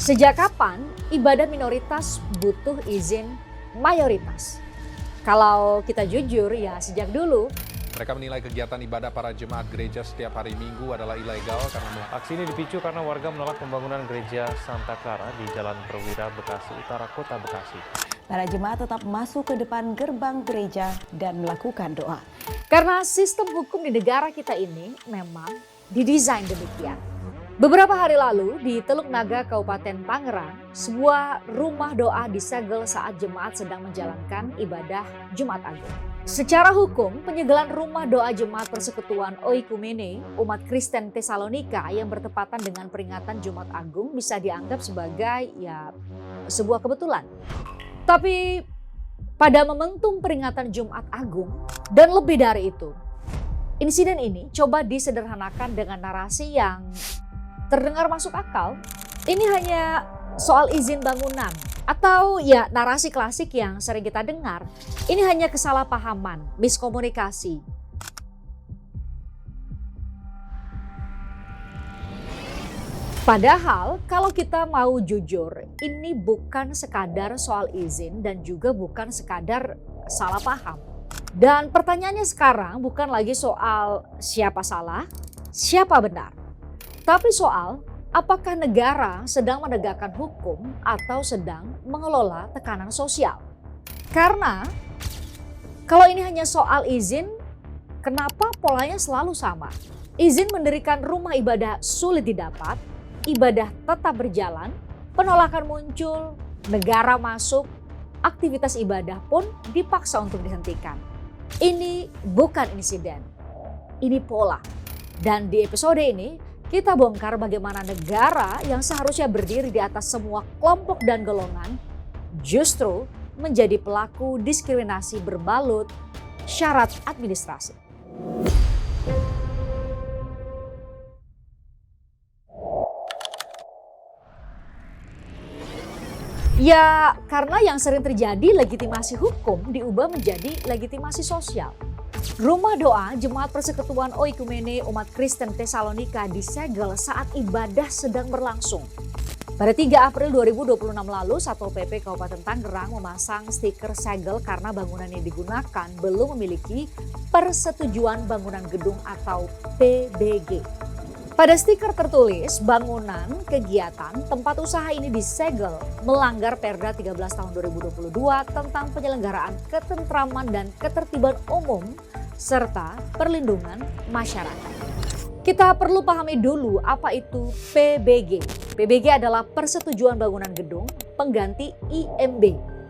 Sejak kapan ibadah minoritas butuh izin mayoritas? Kalau kita jujur ya sejak dulu. Mereka menilai kegiatan ibadah para jemaat gereja setiap hari Minggu adalah ilegal karena Aksi ini dipicu karena warga menolak pembangunan gereja Santa Clara di Jalan Perwira, Bekasi Utara, Kota Bekasi. Para jemaat tetap masuk ke depan gerbang gereja dan melakukan doa. Karena sistem hukum di negara kita ini memang didesain demikian. Beberapa hari lalu di Teluk Naga, Kabupaten Tangerang, sebuah rumah doa disegel saat jemaat sedang menjalankan ibadah Jumat Agung. Secara hukum, penyegelan rumah doa jemaat Persekutuan Oikumene umat Kristen Tesalonika yang bertepatan dengan peringatan Jumat Agung bisa dianggap sebagai sebuah kebetulan. Tapi pada momentum peringatan Jumat Agung dan lebih dari itu, insiden ini coba disederhanakan dengan narasi yang terdengar masuk akal. Ini hanya soal izin bangunan atau narasi klasik yang sering kita dengar. Ini hanya kesalahpahaman, miskomunikasi. Padahal kalau kita mau jujur, ini bukan sekadar soal izin dan juga bukan sekadar salah paham. Dan pertanyaannya sekarang bukan lagi soal siapa salah, siapa benar. Tapi soal apakah negara sedang menegakkan hukum atau sedang mengelola tekanan sosial. Karena kalau ini hanya soal izin, kenapa polanya selalu sama? Izin mendirikan rumah ibadah sulit didapat, ibadah tetap berjalan, penolakan muncul, negara masuk, aktivitas ibadah pun dipaksa untuk dihentikan. Ini bukan insiden, ini pola. Dan di episode ini kita bongkar bagaimana negara yang seharusnya berdiri di atas semua kelompok dan golongan justru menjadi pelaku diskriminasi berbalut syarat administrasi. Ya, karena yang sering terjadi legitimasi hukum diubah menjadi legitimasi sosial. Rumah doa Jemaat Persekutuan Oikumene umat Kristen Tesalonika disegel saat ibadah sedang berlangsung. Pada 3 April 2026 lalu, Satpol PP Kabupaten Tangerang memasang stiker segel karena bangunan yang digunakan belum memiliki persetujuan bangunan gedung atau PBG. Pada stiker tertulis bangunan, kegiatan, tempat usaha ini disegel melanggar Perda 13 tahun 2022 tentang penyelenggaraan ketentraman dan ketertiban umum serta perlindungan masyarakat. Kita perlu pahami dulu apa itu PBG. PBG adalah persetujuan bangunan gedung pengganti IMB,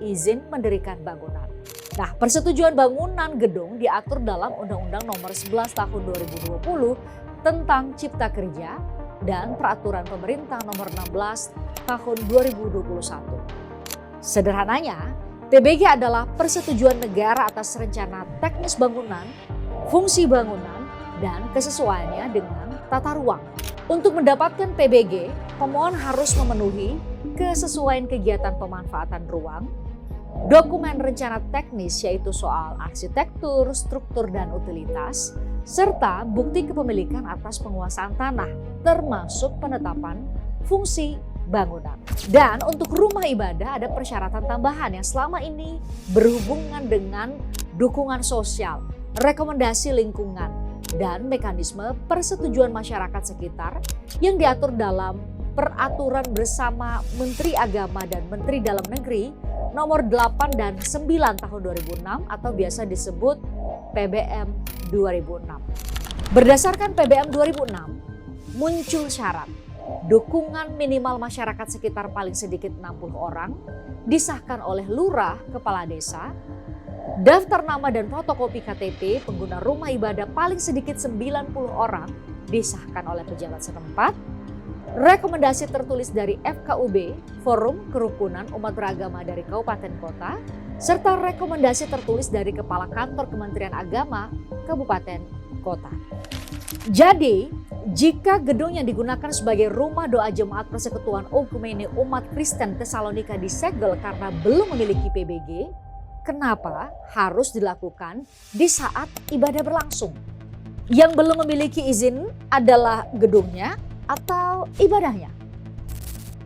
izin mendirikan bangunan. Nah, persetujuan bangunan gedung diatur dalam Undang-Undang Nomor 11 Tahun 2020 tentang Cipta Kerja dan Peraturan Pemerintah Nomor 16 Tahun 2021. Sederhananya, PBG adalah persetujuan negara atas rencana teknis bangunan, fungsi bangunan, dan kesesuaiannya dengan tata ruang. Untuk mendapatkan PBG, pemohon harus memenuhi kesesuaian kegiatan pemanfaatan ruang, dokumen rencana teknis yaitu soal arsitektur, struktur, dan utilitas, serta bukti kepemilikan atas penguasaan tanah, termasuk penetapan fungsi bangunan. Dan untuk rumah ibadah ada persyaratan tambahan yang selama ini berhubungan dengan dukungan sosial, rekomendasi lingkungan, dan mekanisme persetujuan masyarakat sekitar yang diatur dalam Peraturan Bersama Menteri Agama dan Menteri Dalam Negeri Nomor 8 dan 9 Tahun 2006 atau biasa disebut PBM 2006. Berdasarkan PBM 2006, muncul syarat dukungan minimal masyarakat sekitar paling sedikit 60 orang, disahkan oleh lurah kepala desa, daftar nama dan fotokopi KTP pengguna rumah ibadah paling sedikit 90 orang, disahkan oleh pejabat setempat, rekomendasi tertulis dari FKUB, Forum Kerukunan Umat Beragama dari Kabupaten Kota, serta rekomendasi tertulis dari Kepala Kantor Kementerian Agama Kabupaten Kota. Jadi, jika gedung yang digunakan sebagai rumah doa Jemaat Persekutuan Oikumene umat Kristen Tesalonika disegel karena belum memiliki PBG, kenapa harus dilakukan di saat ibadah berlangsung? Yang belum memiliki izin adalah gedungnya atau ibadahnya?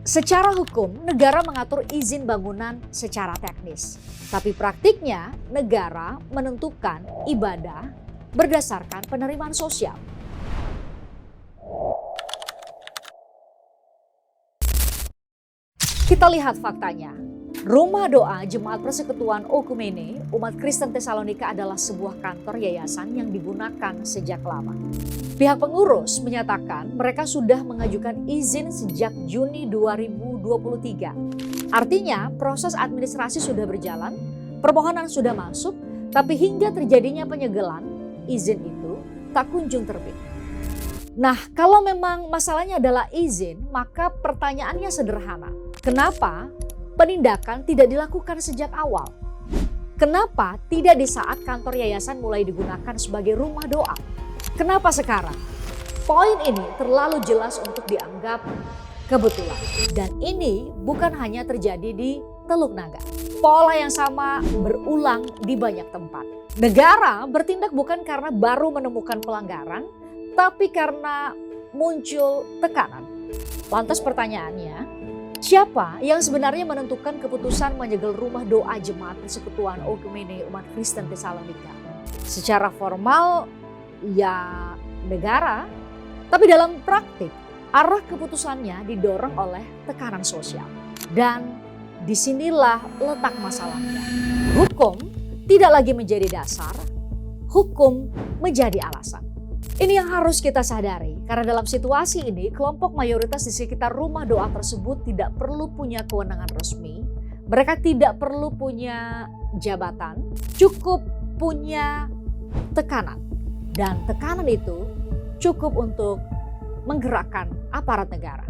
Secara hukum, negara mengatur izin bangunan secara teknis. Tapi praktiknya, negara menentukan ibadah berdasarkan penerimaan sosial. Kita lihat faktanya. Rumah Doa Jemaat Persekutuan Okumene, umat Kristen Tesalonika adalah sebuah kantor yayasan yang digunakan sejak lama. Pihak pengurus menyatakan mereka sudah mengajukan izin sejak Juni 2023. Artinya proses administrasi sudah berjalan, permohonan sudah masuk, tapi hingga terjadinya penyegelan, izin itu tak kunjung terbit. Nah, kalau memang masalahnya adalah izin, maka pertanyaannya sederhana. Kenapa penindakan tidak dilakukan sejak awal? Kenapa tidak di saat kantor yayasan mulai digunakan sebagai rumah doa? Kenapa sekarang? Poin ini terlalu jelas untuk dianggap kebetulan. Dan ini bukan hanya terjadi di Teluk Naga. Pola yang sama berulang di banyak tempat. Negara bertindak bukan karena baru menemukan pelanggaran, tapi karena muncul tekanan. Lantas pertanyaannya, siapa yang sebenarnya menentukan keputusan menyegel rumah doa Jemaat Persekutuan Okumene umat Kristen Tesalonika? Secara formal ya negara, tapi dalam praktik arah keputusannya didorong oleh tekanan sosial. Dan disinilah letak masalahnya. Hukum tidak lagi menjadi dasar, hukum menjadi alasan. Ini yang harus kita sadari, karena dalam situasi ini kelompok mayoritas di sekitar rumah doa tersebut tidak perlu punya kewenangan resmi, mereka tidak perlu punya jabatan, cukup punya tekanan. Dan tekanan itu cukup untuk menggerakkan aparat negara.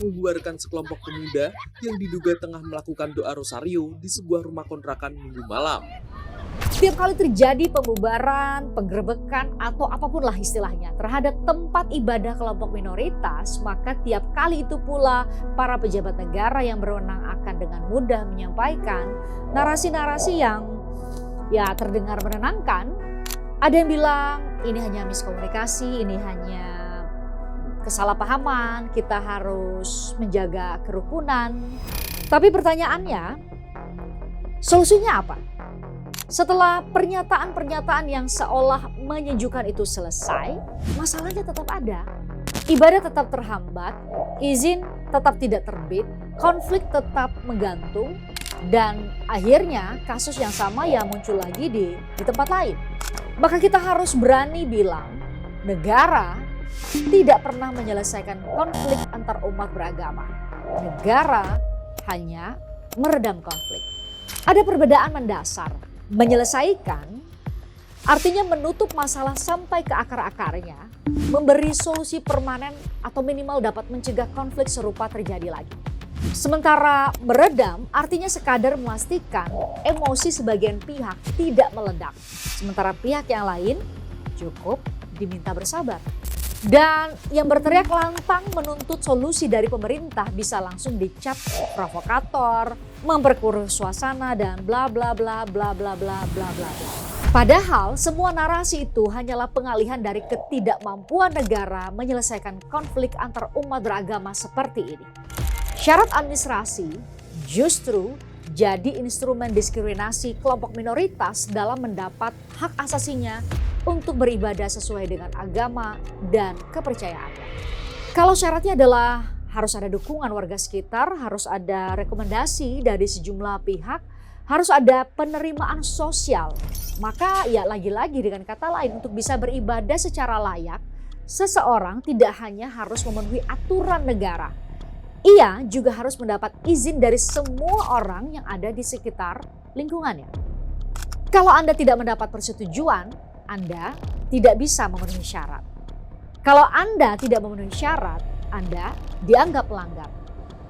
Membubarkan sekelompok pemuda yang diduga tengah melakukan doa rosario di sebuah rumah kontrakan Minggu malam. Setiap kali terjadi pembubaran, penggerebekan, atau apapun lah istilahnya terhadap tempat ibadah kelompok minoritas, maka tiap kali itu pula para pejabat negara yang berwenang akan dengan mudah menyampaikan narasi-narasi yang ya terdengar menenangkan. Ada yang bilang ini hanya miskomunikasi, ini hanya kesalahpahaman, kita harus menjaga kerukunan. Tapi pertanyaannya, solusinya apa? Setelah pernyataan-pernyataan yang seolah menyejukkan itu selesai, masalahnya tetap ada. Ibadah tetap terhambat, izin tetap tidak terbit, konflik tetap menggantung, dan akhirnya kasus yang sama ya muncul lagi di tempat lain. Maka kita harus berani bilang, negara tidak pernah menyelesaikan konflik antar umat beragama. Negara hanya meredam konflik. Ada perbedaan mendasar. Menyelesaikan artinya menutup masalah sampai ke akar-akarnya, memberi solusi permanen atau minimal dapat mencegah konflik serupa terjadi lagi. Sementara meredam artinya sekadar memastikan emosi sebagian pihak tidak meledak. Sementara pihak yang lain cukup diminta bersabar. Dan yang berteriak lantang menuntut solusi dari pemerintah bisa langsung dicap provokator, memperkeruh suasana dan bla bla bla bla bla bla bla bla. Padahal semua narasi itu hanyalah pengalihan dari ketidakmampuan negara menyelesaikan konflik antar umat beragama seperti ini. Syarat administrasi justru jadi instrumen diskriminasi kelompok minoritas dalam mendapat hak asasinya untuk beribadah sesuai dengan agama dan kepercayaannya. Kalau syaratnya adalah harus ada dukungan warga sekitar, harus ada rekomendasi dari sejumlah pihak, harus ada penerimaan sosial, maka ya lagi-lagi dengan kata lain untuk bisa beribadah secara layak, seseorang tidak hanya harus memenuhi aturan negara. Ia juga harus mendapat izin dari semua orang yang ada di sekitar lingkungannya. Kalau Anda tidak mendapat persetujuan, Anda tidak bisa memenuhi syarat. Kalau Anda tidak memenuhi syarat, Anda dianggap melanggar.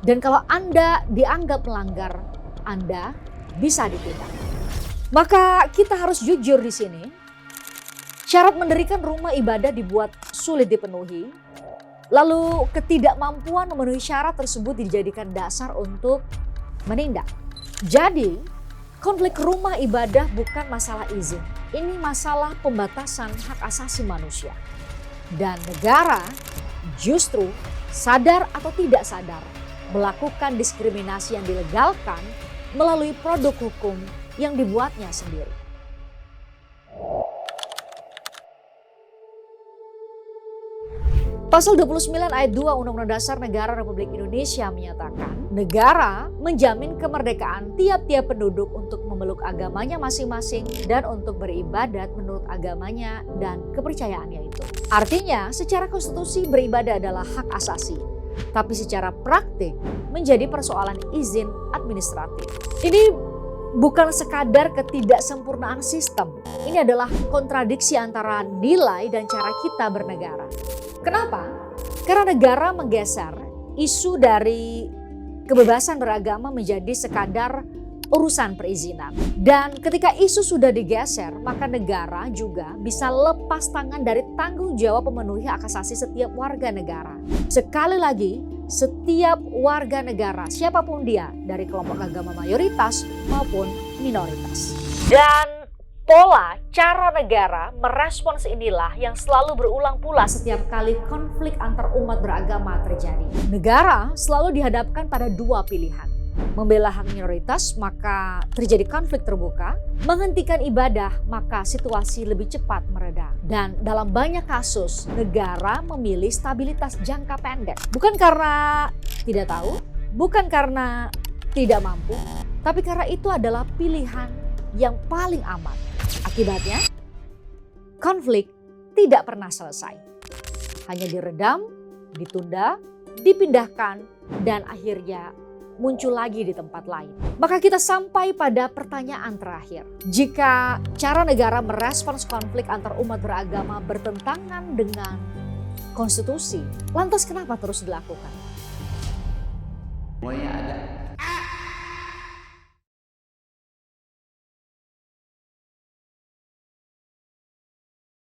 Dan kalau Anda dianggap melanggar, Anda bisa ditindak. Maka kita harus jujur di sini. Syarat mendirikan rumah ibadah dibuat sulit dipenuhi. Lalu ketidakmampuan memenuhi syarat tersebut dijadikan dasar untuk menindak. Jadi, konflik rumah ibadah bukan masalah izin. Ini masalah pembatasan hak asasi manusia. Dan negara justru sadar atau tidak sadar melakukan diskriminasi yang dilegalkan melalui produk hukum yang dibuatnya sendiri. Pasal 29 ayat 2 Undang-Undang Dasar Negara Republik Indonesia menyatakan negara menjamin kemerdekaan tiap-tiap penduduk untuk memeluk agamanya masing-masing dan untuk beribadat menurut agamanya dan kepercayaannya itu. Artinya secara konstitusi beribadah adalah hak asasi, tapi secara praktik menjadi persoalan izin administratif. Ini bukan sekadar ketidaksempurnaan sistem, ini adalah kontradiksi antara nilai dan cara kita bernegara. Kenapa? Karena negara menggeser isu dari kebebasan beragama menjadi sekadar urusan perizinan. Dan ketika isu sudah digeser, maka negara juga bisa lepas tangan dari tanggung jawab memenuhi hak asasi setiap warga negara. Sekali lagi, setiap warga negara, siapapun dia, dari kelompok agama mayoritas maupun minoritas. Dan pola cara negara merespons inilah yang selalu berulang pula setiap kali konflik antar umat beragama terjadi. Negara selalu dihadapkan pada dua pilihan. Membela hak minoritas maka terjadi konflik terbuka, menghentikan ibadah maka situasi lebih cepat mereda. Dan dalam banyak kasus negara memilih stabilitas jangka pendek. Bukan karena tidak tahu, bukan karena tidak mampu, tapi karena itu adalah pilihan yang paling aman. Akibatnya, konflik tidak pernah selesai. Hanya diredam, ditunda, dipindahkan, dan akhirnya muncul lagi di tempat lain. Maka kita sampai pada pertanyaan terakhir. Jika cara negara merespons konflik antar umat beragama bertentangan dengan konstitusi, lantas kenapa terus dilakukan? Semuanya ada